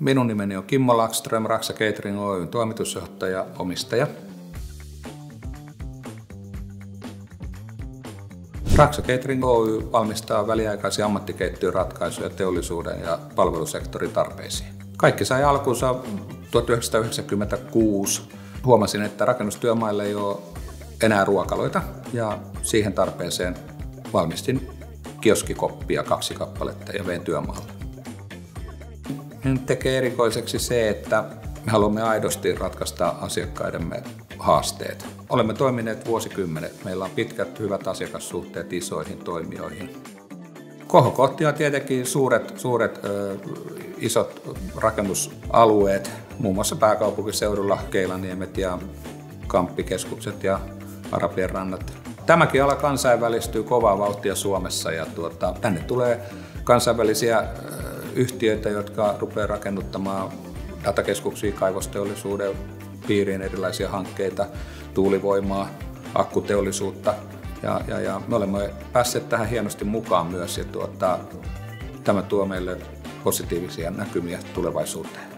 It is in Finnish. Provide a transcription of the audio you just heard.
Minun nimeni on Kimmo Lackström, Raksa Catering Oyn toimitusjohtaja, omistaja. Raksa Catering Oy valmistaa väliaikaisia ammattikeittiöratkaisuja teollisuuden ja palvelusektorin tarpeisiin. Kaikki sai alkunsa 1996. Huomasin, että rakennustyömailla ei ole enää ruokaloita ja siihen tarpeeseen valmistin kioskikoppia 2 kappaletta ja vein työmaalle. Nyt tekee erikoiseksi se, että me haluamme aidosti ratkaista asiakkaidemme haasteet. Olemme toimineet vuosikymmenet. Meillä on pitkät, hyvät asiakassuhteet isoihin toimijoihin. Kohokohtia on tietenkin suuret isot rakennusalueet, muun muassa pääkaupunkiseudulla Keilaniemet ja Kamppikeskukset ja Arabien rannat. Tämäkin ala kansainvälistyy kovaa vauhtia Suomessa ja tänne tulee kansainvälisiä yhtiöitä, jotka rupeaa rakennuttamaan datakeskuksia, kaivosteollisuuden piiriin erilaisia hankkeita, tuulivoimaa, akkuteollisuutta ja me olemme päässeet tähän hienosti mukaan myös ja tämä tuo meille positiivisia näkymiä tulevaisuuteen.